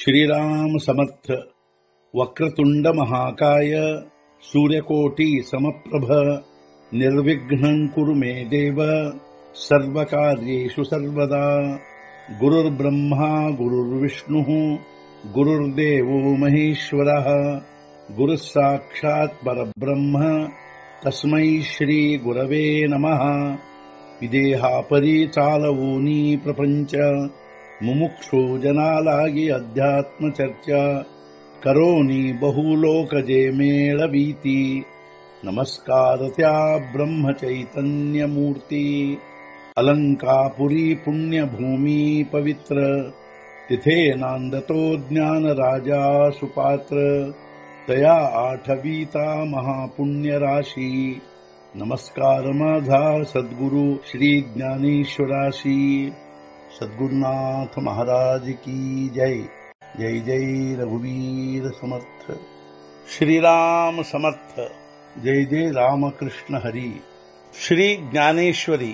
श्रीराम समर्थ। वक्रतुंड महाकाय सूर्यकोटि समप्रभ निर्विघ्नं कुरु मे देव सर्वकार्येषु सर्वदा। गुरुर्ब्रह्मा गुरुर्विष्णुः गुरुर्देवो महेश्वरः गुरुः साक्षात् परब्रह्म तस्मै श्री गुरवे नमः। विदेहापरि चालवूनी प्रपंच मुमुक्षु जनालागी अध्यात्म चर्चा करोनी बहुलोकजे मेळवीती। नमस्कार त्या ब्रह्म चैतन्य मूर्ती। अलंकापुरी पुण्यभूमी पवित्र तिथे नांदतो ज्ञान राजा सुपात्र। तया आठवीता महापुण्य राशी। नमस्कार माझा सद्गुरु श्री ज्ञानेश्वराशी। सद्गुरुनाथ महाराज की जय। जय जय रघुवीर समर्थ। श्रीराम समर्थ। जय जय रामकृष्ण हरी। श्री ज्ञानेश्वरी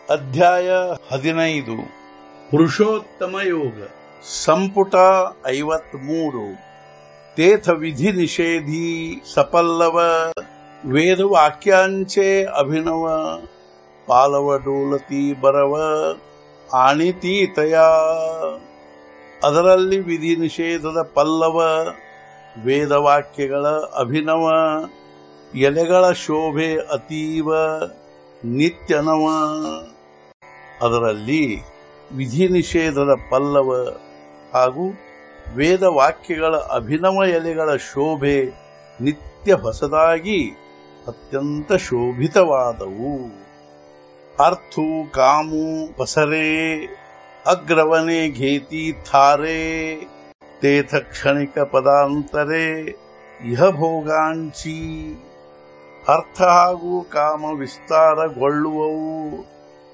अध्याय 15 पुरुषोत्तम योग संपुಟ 53 तेथ विधि निषेधी सपल्लव वेद वाक्यांचे अभिनव पालव डोलती बरव ಆಣಿತಿ ತಯ ಅದರಲ್ಲಿ ವಿಧಿ ನಿಷೇಧದ ಪಲ್ಲವ ವೇದವಾಕ್ಯಗಳ ಅಭಿನವ ಎಲೆಗಳ ಶೋಭೆ ಅತೀವ ನಿತ್ಯನವ ಅದರಲ್ಲಿ ವಿಧಿ ನಿಷೇಧದ ಪಲ್ಲವ ಹಾಗೂ ವೇದವಾಕ್ಯಗಳ ಅಭಿನವ ಎಲೆಗಳ ಶೋಭೆ ನಿತ್ಯ ಹೊಸದಾಗಿ ಅತ್ಯಂತ ಶೋಭಿತವಾದವು। अर्थु कामु पसरे अग्रवने घेती थारे तेथ क्षणिक पदांतरे इह भोगांची। अर्थ ಹಾಗೂ ಕಾಮ ವಿಸ್ತಾರಗೊಳ್ಳುವವು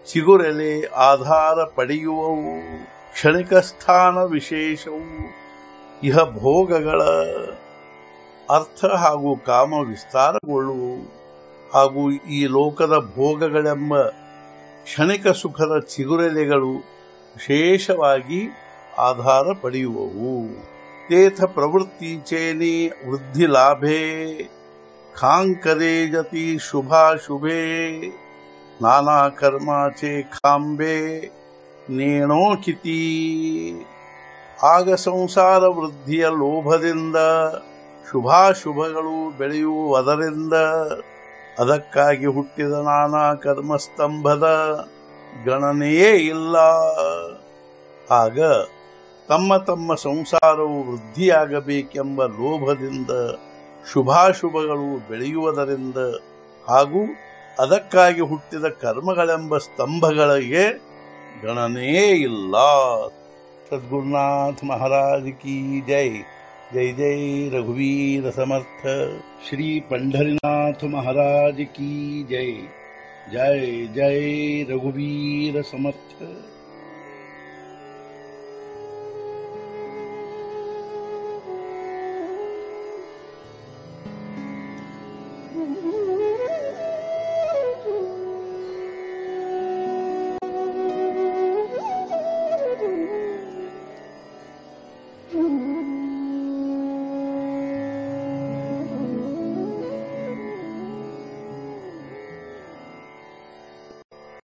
ಚಿಗುರೆಲೆ ಆಧಾರ ಪಡೆಯುವವು ಕ್ಷಣಿಕ ಸ್ಥಾನ ವಿಶೇಷವು ಇಹ ಭೋಗಗಳ ಅರ್ಥ ಹಾಗೂ ಕಾಮ ವಿಸ್ತಾರಗೊಳ್ಳುವವು ಹಾಗೂ ಈ ಲೋಕದ ಭೋಗಗಳೆಂಬ ಕ್ಷಣಿಕ ಸುಖದ ಚಿಗುರೆಲೆಗಳು ವಿಶೇಷವಾಗಿ ಆಧಾರ ಪಡೆಯುವವು। ತೇಥ ಪ್ರವೃತ್ತಿ ಚೇನಿ ವೃದ್ಧಿ ಲಾಭೆ ಖಾಂಕರೆ ಜತಿ ಶುಭಾಶುಭೆ ನಾನಾ ಕರ್ಮಾಚೆ ಖಾಂಬೆ ನೇಣೋಕಿತಿ। ಆಗ ಸಂಸಾರ ವೃದ್ಧಿಯ ಲೋಭದಿಂದ ಶುಭಾಶುಭಗಳು ಬೆಳೆಯುವುದರಿಂದ ಅದಕ್ಕಾಗಿ ಹುಟ್ಟಿದ ನಾನಾ ಕರ್ಮಸ್ತಂಭದ ಗಣನೆಯೇ ಇಲ್ಲ। ಆಗ ತಮ್ಮ ತಮ್ಮ ಸಂಸಾರವು ವೃದ್ಧಿಯಾಗಬೇಕೆಂಬ ಲೋಭದಿಂದ ಶುಭಾಶುಭಗಳು ಬೆಳೆಯುವುದರಿಂದ ಹಾಗೂ ಅದಕ್ಕಾಗಿ ಹುಟ್ಟಿದ ಕರ್ಮಗಳೆಂಬ ಸ್ತಂಭಗಳಿಗೆ ಗಣನೆಯೇ ಇಲ್ಲ। सद्गुरुनाथ महाराज की जय। जय जय रघुवीर समर्थ। श्री पंढरीनाथ महाराज की जय। जय जय रघुवीर समर्थ।